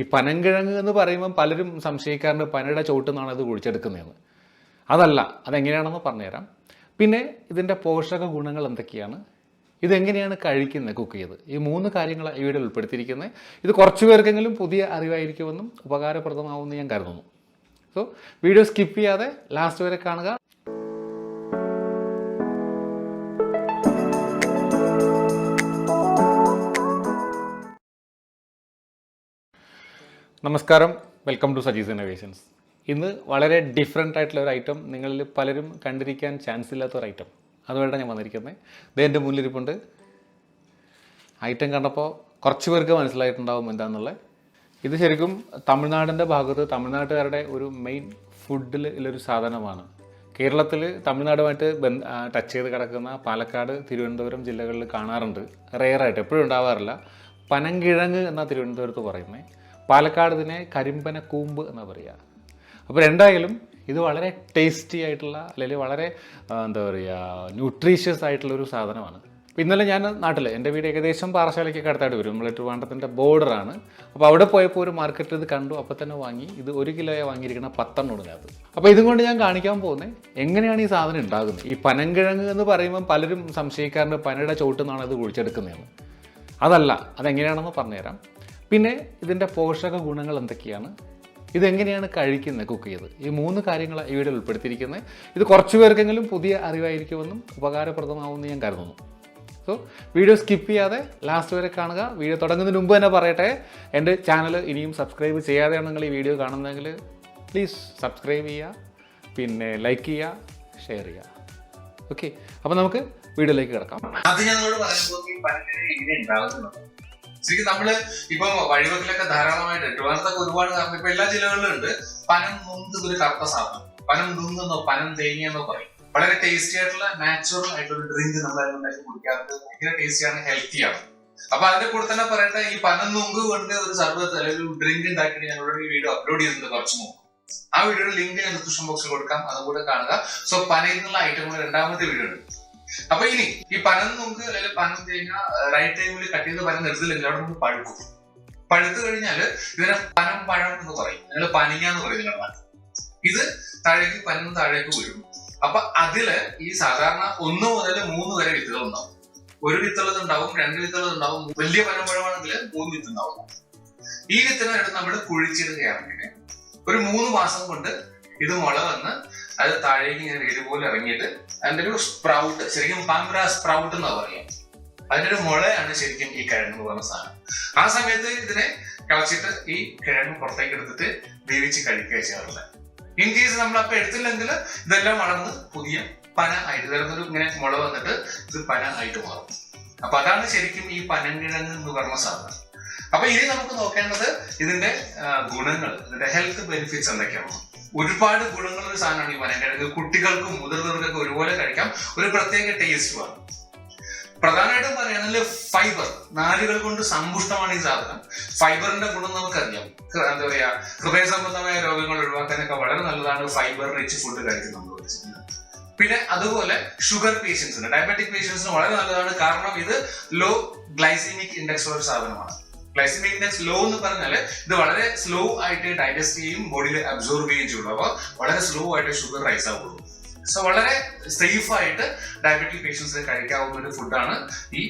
ഈ പനങ്കിഴങ്ങ് എന്ന് പറയുമ്പോൾ പലരും സംശയിക്കാറുണ്ട് പനയുടെ ചോട്ടിൽ നിന്നാണ് അത് കുഴിച്ചെടുക്കുന്നതെന്ന്. അതല്ല, അതെങ്ങനെയാണെന്ന് പറഞ്ഞുതരാം. പിന്നെ ഇതിൻ്റെ പോഷക ഗുണങ്ങൾ എന്തൊക്കെയാണ്, ഇതെങ്ങനെയാണ് കഴിക്കുന്നത്, കുക്ക് ചെയ്ത്, ഈ 3 കാര്യങ്ങൾ ഈ വീഡിയോയിൽ ഉൾപ്പെടുത്തിയിരിക്കുന്നത്. ഇത് കുറച്ച് പേർക്കെങ്കിലും പുതിയ അറിവായിരിക്കുമെന്നും ഉപകാരപ്രദമാവുമെന്ന് ഞാൻ കരുതുന്നു. സോ വീഡിയോ സ്കിപ്പ് ചെയ്യാതെ ലാസ്റ്റ് വരെ കാണുക. നമസ്കാരം, വെൽക്കം ടു സജീസ് ഇന്നോവേഷൻസ്. ഇന്ന് വളരെ ഡിഫറെൻ്റ് ആയിട്ടുള്ള ഒരു ഐറ്റം, നിങ്ങളിൽ പലരും കണ്ടിരിക്കാൻ ചാൻസ് ഇല്ലാത്ത ഒരു ഐറ്റം, അതുകൊണ്ടാണ് ഞാൻ വന്നിരിക്കുന്നത്. ഇത് എൻ്റെ മുന്നിലിരിപ്പുണ്ട്. ഐറ്റം കണ്ടപ്പോൾ കുറച്ച് പേർക്ക് മനസ്സിലായിട്ടുണ്ടാവും എന്താണെന്നുള്ളത്. ഇത് ശരിക്കും തമിഴ്നാടിൻ്റെ ഭാഗത്ത് തമിഴ്നാട്ടുകാരുടെ ഒരു മെയിൻ ഫുഡിൽ ഉള്ളൊരു സാധനമാണ്. കേരളത്തിൽ തമിഴ്നാടുമായിട്ട് ടച്ച് ചെയ്ത് കിടക്കുന്ന പാലക്കാട്, തിരുവനന്തപുരം ജില്ലകളിൽ കാണാറുണ്ട്. റെയറായിട്ട്, എപ്പോഴും ഉണ്ടാവാറില്ല. പനങ്കിഴങ്ങ് എന്നാണ് തിരുവനന്തപുരത്ത് പറയുന്നത്. പാലക്കാട് ഇതിനെ കരിമ്പന കൂമ്പ് എന്നാണ് പറയുക. അപ്പോൾ എന്തായാലും ഇത് വളരെ ടേസ്റ്റി ആയിട്ടുള്ള, അല്ലെങ്കിൽ വളരെ എന്താ പറയുക, ന്യൂട്രീഷ്യസ് ആയിട്ടുള്ളൊരു സാധനമാണ്. അപ്പോൾ ഇന്നലെ ഞാൻ നാട്ടിൽ, എൻ്റെ വീട് ഏകദേശം പാറശാലയ്ക്കൊക്കെ അടുത്തായിട്ട് വരും, നമ്മൾ ട്രിവാൻഡ്രത്തിൻ്റെ ബോർഡറാണ്. അപ്പോൾ അവിടെ പോയപ്പോൾ ഒരു മാർക്കറ്റിൽ ഇത് കണ്ടു. അപ്പോൾ തന്നെ വാങ്ങി. ഇത് 1 കിലോയെ വാങ്ങിയിരിക്കുന്ന 10 ഇതിനകത്ത്. അപ്പോൾ ഇതും കൊണ്ട് ഞാൻ കാണിക്കാൻ പോകുന്നത് എങ്ങനെയാണ് ഈ സാധനം ഉണ്ടാകുന്നത്. ഈ പനങ്കിഴങ്ങ് എന്ന് പറയുമ്പോൾ പലരും സംശയിക്കാറുണ്ട് പനയുടെ ചോട്ടിൽ നിന്നാണ് അത് കുഴിച്ചെടുക്കുന്നതെന്ന്. അതല്ല, അതെങ്ങനെയാണെന്ന് പറഞ്ഞുതരാം. പിന്നെ ഇതിൻ്റെ പോഷക ഗുണങ്ങൾ എന്തൊക്കെയാണ്, ഇതെങ്ങനെയാണ് കഴിക്കുന്നത്, കുക്ക് ചെയ്ത്, ഈ 3 കാര്യങ്ങൾ ഈ വീഡിയോയിൽ ഉൾപ്പെടുത്തിയിരിക്കുന്നത്. ഇത് കുറച്ച് പേർക്കെങ്കിലും പുതിയ അറിവായിരിക്കുമെന്നും ഉപകാരപ്രദമാവുമെന്ന് ഞാൻ കരുതുന്നു. സോ വീഡിയോ സ്കിപ്പ് ചെയ്യാതെ ലാസ്റ്റ് വരെ കാണുക. വീഡിയോ തുടങ്ങുന്നതിന് മുമ്പ് തന്നെ പറയട്ടെ, എൻ്റെ ചാനൽ ഇനിയും സബ്സ്ക്രൈബ് ചെയ്യാതെയാണ് നിങ്ങൾ ഈ വീഡിയോ കാണുന്നതെങ്കിൽ പ്ലീസ് സബ്സ്ക്രൈബ് ചെയ്യുക, പിന്നെ ലൈക്ക് ചെയ്യുക, ഷെയർ ചെയ്യുക. ഓക്കെ, അപ്പോൾ നമുക്ക് വീഡിയോയിലേക്ക് കിടക്കാം. അത് ഞങ്ങളോട് പറയുമ്പോൾ ശരിക്കും നമ്മള് ഇപ്പൊ വഴിവെക്കിലൊക്കെ ധാരാളമായിട്ട് ട്രിവാൻഡ്രത്തൊക്കെ ഒരുപാട്, ഇപ്പൊ എല്ലാ ജില്ലകളിലും ഉണ്ട് പനം നൊന്ത്, ഒരു കറുത്ത സാധനം. പനം നുങ്ങെന്നോ പനം തേങ്ങയെന്നോ പറയും. വളരെ ടേസ്റ്റി ആയിട്ടുള്ള നാച്ചുറൽ ആയിട്ടുള്ള ഡ്രിങ്ക് നമ്മളായിട്ട് കുടിക്കാറുണ്ട്. ഭയങ്കര ടേസ്റ്റിയാണ്, ഹെൽത്തിയാണ്. അപ്പൊ അതിന്റെ കൂടെ തന്നെ പറയട്ടെ, ഈ പനം നുങ്ക് കൊണ്ട് ഒരു സർബത്ത് അല്ലെങ്കിൽ ഒരു ഡ്രിങ്ക് ഉണ്ടാക്കിയിട്ട് ഞങ്ങളുടെ ഈ വീഡിയോ അപ്ലോഡ് ചെയ്തിട്ടുണ്ട് കുറച്ച് മുമ്പ്. ആ വീഡിയോയുടെ ലിങ്ക് ഞാൻ ഡിസ്ക്രിപ്ഷൻ ബോക്സിൽ കൊടുക്കാം, അതുകൂടെ കാണുക. സോ പനയിൽ നിന്നുള്ള ഐറ്റങ്ങളുടെ 2ാമത്തെ വീഡിയോ ഉണ്ട്. അപ്പൊ ഇനി ഈ പനം നമുക്ക് അല്ലെങ്കിൽ പനം തേങ്ങ റൈറ്റ് ടൈമിൽ കട്ട് ചെയ്ത് പനം എടുത്തില്ലെങ്കിൽ അവിടെ നമുക്ക് പഴുക്കും. പഴുത്തു കഴിഞ്ഞാൽ ഇതിനെ പനം പഴം എന്ന് പറയും, നിങ്ങൾ പനിങ്ങ എന്ന് പറയും നിങ്ങളുടെ നാട്ടിൽ. ഇത് താഴേക്ക് പനം താഴേക്ക് വീഴും. അപ്പൊ അതില് ഈ സാധാരണ 1 മുതൽ 3 വരെ വിത്തുകൾ ഉണ്ടാവും. 1 വിത്തുള്ളത് ഉണ്ടാവും, 2 വിത്തുള്ളത് ഉണ്ടാവും. വലിയ പനം പഴമാണെങ്കിൽ 3 വിത്ത് ഉണ്ടാവും. ഈ വിത്തിനെ എടുത്ത് നമ്മൾ കുഴിച്ചിടുകയാണെങ്കിൽ ഒരു 3 മാസം കൊണ്ട് ഇത് മുള വന്ന് അത് താഴേക്ക് ഇങ്ങനെ വേര് പോലെ ഇറങ്ങിയിട്ട് അതിന്റെ ഒരു സ്പ്രൗട്ട്, ശരിക്കും പാംബ്ര സ്പ്രൗട്ട് എന്നാ പറയാം, അതിന്റെ ഒരു മുളയാണ് ശരിക്കും ഈ കിഴങ്ങ് പറഞ്ഞ സാധനം. ആ സമയത്ത് ഇതിനെ കളച്ചിട്ട് ഈ കിഴങ്ങ് പുറത്തേക്ക് എടുത്തിട്ട് വേവിച്ച് കഴിക്കുക ചെയ്യാറുള്ളത്. ഇൻ കേസ് നമ്മൾ അപ്പൊ എടുത്തില്ലെങ്കിൽ ഇതെല്ലാം വളർന്ന് പുതിയ പന ആയിട്ട് ഇതൊരു ഇങ്ങനെ മുള വന്നിട്ട് ഇത് പന ആയിട്ട് മാറും. അപ്പൊ അതാണ് ശരിക്കും ഈ പനങ്കിഴങ്ങ് എന്ന് പറഞ്ഞ സാധനം. അപ്പൊ ഇനി നമുക്ക് നോക്കേണ്ടത് ഇതിന്റെ ഗുണങ്ങൾ, ഇതിന്റെ ഹെൽത്ത് ബെനിഫിറ്റ്സ് എന്തൊക്കെയാണ്. ഒരുപാട് ഗുണങ്ങളുള്ള ഒരു സാധനമാണ് ഈ പനങ്കിഴങ്ങ്. കുട്ടികൾക്കും മുതിർന്നവർക്കൊക്കെ ഒരുപോലെ കഴിക്കാം. ഒരു പ്രത്യേക ടേസ്റ്റുമാണ്. പ്രധാനമായിട്ടും പറയുകയാണെങ്കിൽ ഫൈബർ, നാരുകൾ കൊണ്ട് സമ്പുഷ്ടമാണ് ഈ സാധനം. ഫൈബറിന്റെ ഗുണം നമുക്കറിയാം. എന്താ പറയാ, ഹൃദയ സംബന്ധമായ രോഗങ്ങൾ ഒഴിവാക്കാനൊക്കെ വളരെ നല്ലതാണ് ഫൈബർ റിച്ച് ഫുഡ് കഴിക്കുന്നത്. പിന്നെ അതുപോലെ ഷുഗർ പേഷ്യൻസിന്, ഡയബറ്റിക് പേഷ്യൻസിന് വളരെ നല്ലതാണ്. കാരണം ഇത് ലോ ഗ്ലൈസിമിക് ഇൻഡെക്സ് ഉള്ള ഒരു സാധനമാണ്. ഗ്ലൈസിമിക് ഇൻഡെക്സ് ലോ എന്ന് പറഞ്ഞാല് ഇത് വളരെ സ്ലോ ആയിട്ട് ഡൈജസ്റ്റ് ചെയ്യും, ബോഡിയിൽ അബ്സോർബ് ചെയ്യുകയും ചെയ്യുള്ളൂ. അപ്പൊ വളരെ സ്ലോ ആയിട്ട് ഷുഗർ റൈസ് ആവുള്ളൂ. സോ വളരെ സേഫ് ആയിട്ട് ഡയബറ്റിക് പേഷ്യൻസിന് കഴിക്കാവുന്ന ഒരു ഫുഡാണ് ഈ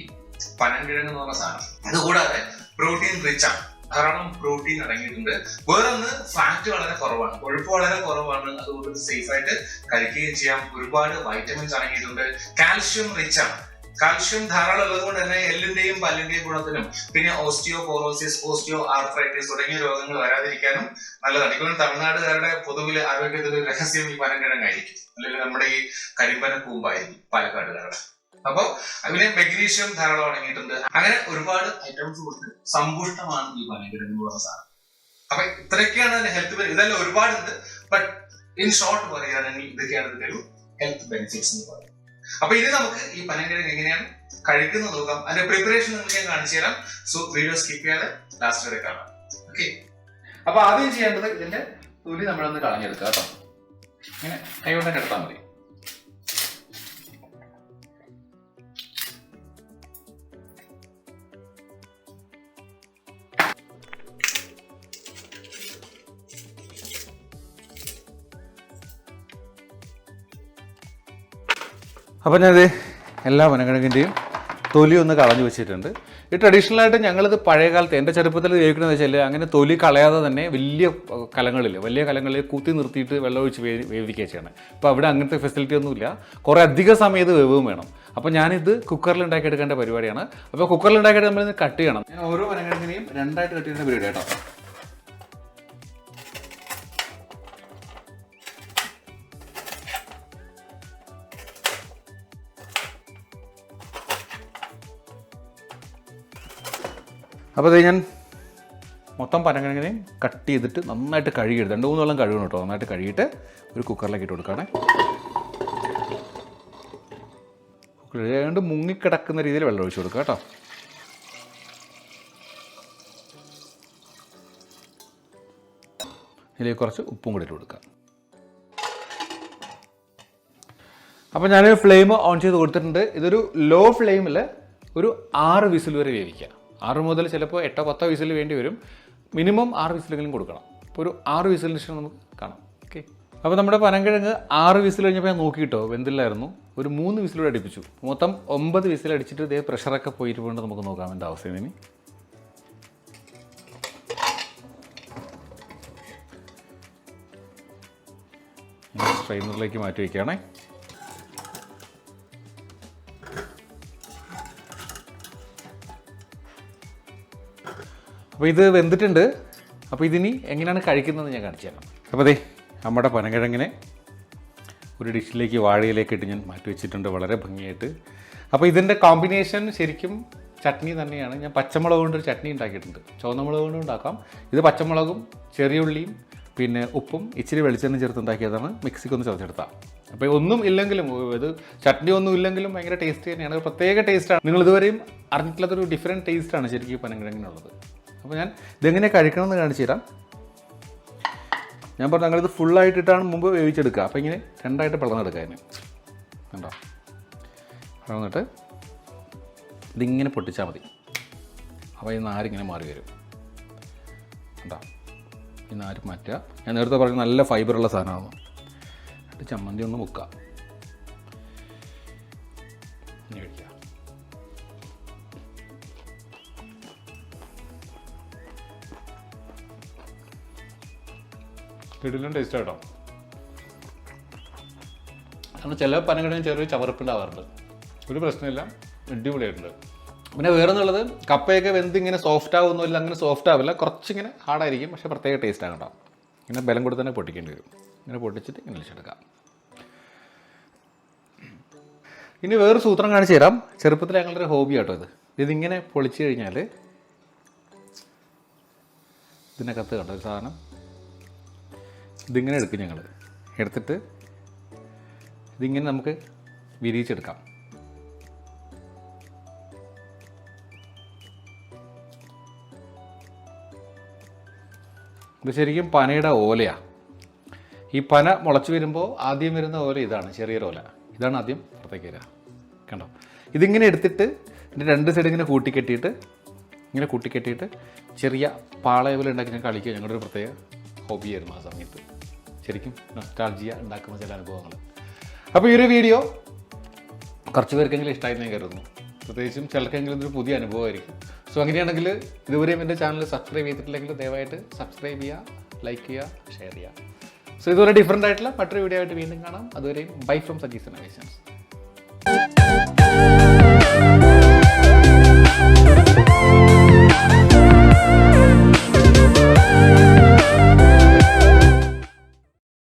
പനങ്കിഴങ്ങ് എന്ന് പറഞ്ഞ സാധനം. അതുകൂടാതെ പ്രോട്ടീൻ റിച്ച് ആണ്, ധാരാളം പ്രോട്ടീൻ അടങ്ങിയിട്ടുണ്ട്. വേറൊന്ന്, ഫാറ്റ് വളരെ കുറവാണ്, കൊഴുപ്പ് വളരെ കുറവാണ്. അതുകൊണ്ട് സേഫ് ആയിട്ട് കഴിക്കുകയും ചെയ്യാം. ഒരുപാട് വൈറ്റമിൻസ് അടങ്ങിയിട്ടുണ്ട്. കാൽഷ്യം റിച്ച് ആണ്. കാൽഷ്യം ധാരാളം ഉള്ളത് കൊണ്ട് തന്നെ എല്ലിന്റെയും പല്ലിന്റെയും ഗുണത്തിനും, പിന്നെ ഓസ്റ്റിയോപോറോസിസ്, ഓസ്റ്റിയോ ആർത്രൈറ്റിസ് തുടങ്ങിയ രോഗങ്ങൾ വരാതിരിക്കാനും നല്ലതാണ്. ഇപ്പോൾ തമിഴ്നാടുകാരുടെ പൊതുവിൽ ആരോഗ്യത്തിന്റെ രഹസ്യം ഈ പനങ്കിഴങ്ങായിരിക്കും, അല്ലെങ്കിൽ നമ്മുടെ ഈ കരിമ്പന കൂമ്പായിരിക്കും പാലക്കാടുകാരുടെ. അപ്പൊ അതിന് മെഗ്നീഷ്യം ധാരാളം അടങ്ങിയിട്ടുണ്ട്. അങ്ങനെ ഒരുപാട് ഐറ്റംസ് കൊണ്ട് സമ്പുഷ്ടമാണ് ഈ പനങ്കിഴങ്ങ് എന്ന് പറഞ്ഞ സാധനം. അപ്പൊ ഇത്രയൊക്കെയാണ് അതിന്റെ ഹെൽത്ത്. ഇതെല്ലാം ഒരുപാടുണ്ട്, ബട്ട് ഇൻ ഷോർട്ട് പറയുകയാണെങ്കിൽ ഇതൊക്കെയാണ് ഇതിന്റെ ഒരു ഹെൽത്ത് ബെനിഫിറ്റ്സ് എന്ന് പറയുന്നത്. അപ്പൊ ഇനി നമുക്ക് ഈ പനങ്കിഴങ്ങ് എങ്ങനെയാണ് കഴിക്കുന്നത് നോക്കാം. അതിന്റെ പ്രിപ്പറേഷൻ നിങ്ങൾക്ക് ഞാൻ കാണിച്ചു തരാം. സോ വീഡിയോ സ്കിപ്പ് ചെയ്യാതെ ലാസ്റ്റ് വരെ കാണാം. ഓക്കെ, അപ്പൊ ആദ്യം ചെയ്യേണ്ടത് ഇതിന്റെ തൊലി നമ്മളൊന്ന് കളഞ്ഞെടുക്കുക കേട്ടോ. ഇങ്ങനെ കൈ കൊണ്ട് തന്നെ എടുത്താൽ മതി. അപ്പോൾ ഞാനിത് എല്ലാ പനങ്കിഴങ്ങിൻ്റെയും തൊലി ഒന്ന് കളഞ്ഞു വെച്ചിട്ടുണ്ട്. ഈ ട്രഡീഷണലായിട്ട് ഞങ്ങളിത് പഴയ കാലത്ത് എൻ്റെ ചെറുപ്പത്തിൽ ഉപയോഗിക്കണമെന്ന് വെച്ചാൽ അങ്ങനെ തൊലി കളയാതെ തന്നെ വലിയ കലങ്ങളിൽ കുത്തി നിർത്തിയിട്ട് വെള്ളമൊഴിച്ച് വേവിക്കുക ചെയ്യണം. ഇപ്പോൾ അവിടെ അങ്ങനത്തെ ഫെസിലിറ്റി ഒന്നുമില്ല. കുറേ അധികം സമയം ഇത് വേവും വേണം. അപ്പോൾ ഞാനിത് കുക്കറിൽ ഉണ്ടാക്കിയെടുക്കേണ്ട പരിപാടിയാണ്. അപ്പോൾ കുക്കറിൽ ഉണ്ടാക്കിയിട്ട് നമ്മളിത് കട്ട് ചെയ്യണം. ഞാൻ ഓരോ പനങ്കിഴങ്ങിനെയും രണ്ടായിട്ട് കട്ട് ചെയ്യുന്ന പരിപാടി കേട്ടോ. അപ്പോൾ അത് ഞാൻ മൊത്തം പനങ്കിഴങ്ങിനെയും കട്ട് ചെയ്തിട്ട് നന്നായിട്ട് കഴുകിയെടുത്ത് 2-3 വെള്ളം കഴുകണം കേട്ടോ. നന്നായിട്ട് കഴുകിയിട്ട് ഒരു കുക്കറിലേക്ക് ഇട്ട് കൊടുക്കുകയാണേ. കുക്കറിൽ മുങ്ങിക്കിടക്കുന്ന രീതിയിൽ വെള്ളം ഒഴിച്ച് കൊടുക്കുക കേട്ടോ. ഇതിലേക്ക് കുറച്ച് ഉപ്പും കൂടി ഇട്ട് കൊടുക്കുക. അപ്പോൾ ഞാൻ ഫ്ലെയിം ഓൺ ചെയ്ത് കൊടുത്തിട്ടുണ്ട്. ഇതൊരു ലോ ഫ്ലെയിമിൽ ഒരു 6 വിസിൽ വരെ വേവിക്കുക. 6 മുതൽ ചിലപ്പോൾ 8-10 വിസിൽ വേണ്ടി വരും. മിനിമം 6 വിസിലെങ്കിലും കൊടുക്കണം. ഇപ്പോൾ ഒരു 6 വിസിലിന് ശേഷം നമുക്ക് കാണാം. ഓക്കെ. അപ്പോൾ നമ്മുടെ പനങ്കിഴങ്ങ് 6 വിസിൽ കഴിഞ്ഞപ്പോൾ ഞാൻ നോക്കിയിട്ടോ വെന്തില്ലായിരുന്നു. ഒരു 3 വിസിലൂടെ അടുപ്പിച്ചു. മൊത്തം 9 വിസിൽ അടിച്ചിട്ട് ഇതേ പ്രഷറൊക്കെ പോയിട്ട് കൊണ്ട് നമുക്ക് നോക്കാം എന്താ അവസ്ഥ. ഇനി സ്ട്രെയിനറിലേക്ക് മാറ്റി വയ്ക്കുകയാണേ. അപ്പോൾ ഇത് വെന്തിട്ടുണ്ട്. അപ്പോൾ ഇതിനി എങ്ങനെയാണ് കഴിക്കുന്നത് ഞാൻ കാണിച്ചു തരാം. അപ്പോൾ അതെ നമ്മുടെ പനങ്കിഴങ്ങിനെ ഒരു ഡിഷിലേക്ക് വാഴയിലേക്ക് ഇട്ട് ഞാൻ മാറ്റി വെച്ചിട്ടുണ്ട് വളരെ ഭംഗിയായിട്ട്. അപ്പോൾ ഇതിൻ്റെ കോമ്പിനേഷൻ ശരിക്കും ചട്നി തന്നെയാണ്. ഞാൻ പച്ചമുളക് കൊണ്ടൊരു ചട്നി ഉണ്ടാക്കിയിട്ടുണ്ട്. ചുവന്ന മുളക് കൊണ്ടും ഉണ്ടാക്കാം. ഇത് പച്ചമുളകും ചെറിയ ഉള്ളിയും പിന്നെ ഉപ്പും ഇച്ചിരി വെളിച്ചെണ്ണ ചേർത്ത് ഉണ്ടാക്കിയതാണ്. മിക്സിക്കൊന്ന് ചതച്ചെടുത്താൽ. അപ്പോൾ ഒന്നും ഇല്ലെങ്കിലും ഇത് ചട്നി ഒന്നും ഇല്ലെങ്കിലും ഭയങ്കര ടേസ്റ്റ് തന്നെയാണ്. ഒരു പ്രത്യേക ടേസ്റ്റാണ്. നിങ്ങൾ ഇതുവരെയും അറിഞ്ഞിട്ടുള്ളതൊരു ഡിഫറെൻറ്റ് ടേസ്റ്റാണ് ശരിക്കും ഈ പനങ്കിഴങ്ങിനുള്ളത്. അപ്പോൾ ഞാൻ ഇതെങ്ങനെ കഴിക്കണമെന്ന് കാണിച്ചു തരാം. ഞാൻ പറഞ്ഞു ഞങ്ങളിത് ഫുള്ളായിട്ടിട്ടാണ് മുമ്പ് വേവിച്ചെടുക്കുക. അപ്പോൾ ഇങ്ങനെ രണ്ടായിട്ട് പിളർന്നെടുക്കുക. അതിന് കണ്ടോ, പിളർന്നിട്ട് ഇതിങ്ങനെ പൊട്ടിച്ചാൽ മതി. അപ്പോൾ ഈ നാരിങ്ങനെ മാറി വരും. കണ്ടോ, ഈ നാര് മാറ്റുക. ഞാൻ നേരത്തെ പറഞ്ഞ നല്ല ഫൈബറുള്ള സാധനമാണ്. എന്നിട്ട് ചമ്മന്തി ഒന്ന് മുക്കുക. ഇനി കഴിക്കുക. കിടിലൻ ടേസ്റ്റ് കേട്ടോ. കാരണം ചില പനങ്കിഴങ്ങിന് ചെറിയ ചവർപ്പുണ്ടാവാറുണ്ട്. ഒരു പ്രശ്നമില്ല, അടിപൊളിയായിട്ടുണ്ട്. പിന്നെ വേറെ എന്നുള്ളത് കപ്പയൊക്കെ വെന്ത് ഇങ്ങനെ സോഫ്റ്റ് ആവുന്നില്ല, അങ്ങനെ സോഫ്റ്റ് ആവില്ല, കുറച്ചിങ്ങനെ ഹാർഡായിരിക്കും. പക്ഷേ പ്രത്യേക ടേസ്റ്റാണ് കേട്ടോ. ഇങ്ങനെ ബലം കൊടുത്ത് തന്നെ പൊട്ടിക്കേണ്ടി വരും. ഇങ്ങനെ പൊട്ടിച്ചിട്ട് ഇങ്ങനെ വെച്ചെടുക്കാം. ഇനി വേറെ സൂത്രം കാണിച്ചു തരാം. ചെറുപ്പത്തിൽ ഞങ്ങളുടെ ഒരു ഹോബി കേട്ടോ ഇത്. ഇതിങ്ങനെ പൊളിച്ചു കഴിഞ്ഞാൽ ഇതിനകത്ത് കണ്ടോ ഒരു സാധനം, ഇതിങ്ങനെ എടുക്കും. ഞങ്ങൾ എടുത്തിട്ട് ഇതിങ്ങനെ നമുക്ക് വിരിയിച്ചെടുക്കാം. ഇത് ശരിക്കും പനയുടെ ഓലയാണ്. ഈ പന മുളച്ച് വരുമ്പോൾ ആദ്യം വരുന്ന ഓല ഇതാണ്, ചെറിയൊരോല. ഇതാണ് ആദ്യം പുറത്തേക്ക് വരിക. കണ്ടോ, ഇതിങ്ങനെ എടുത്തിട്ട് ഇതിൻ്റെ 2 സൈഡ് ഇങ്ങനെ കൂട്ടിക്കെട്ടിയിട്ട് ചെറിയ പാളയപോലെ ഉണ്ടാക്കി ഞാൻ കളിക്കുക. ഞങ്ങളുടെ ഒരു പ്രത്യേക ഹോബിയായിരുന്നു ആ സമയത്ത്. ശരിക്കും നൊസ്റ്റാൾജിയ ഉണ്ടാക്കുന്ന ചില അനുഭവങ്ങൾ. അപ്പോൾ ഈ ഒരു വീഡിയോ കുറച്ച് പേർക്കെങ്കിലും ഇഷ്ടമായി ഞാൻ കരുതുന്നു. പ്രത്യേകിച്ചും ചിലർക്കെങ്കിലും ഇതൊരു പുതിയ അനുഭവമായിരിക്കും. സോ അങ്ങനെയാണെങ്കിൽ ഇതുവരെയും എൻ്റെ ചാനൽ സബ്സ്ക്രൈബ് ചെയ്തിട്ടില്ലെങ്കിൽ ദയവായിട്ട് സബ്സ്ക്രൈബ് ചെയ്യുക, ലൈക്ക് ചെയ്യുക, ഷെയർ ചെയ്യുക. സോ ഇതുപോലെ ഡിഫറെൻ്റ് ആയിട്ടുള്ള മറ്റൊരു വീഡിയോ ആയിട്ട് വീണ്ടും കാണാം. അതുവരെയും ബൈ ഫ്രം സജീസ് ഇന്നോവേഷൻസ്.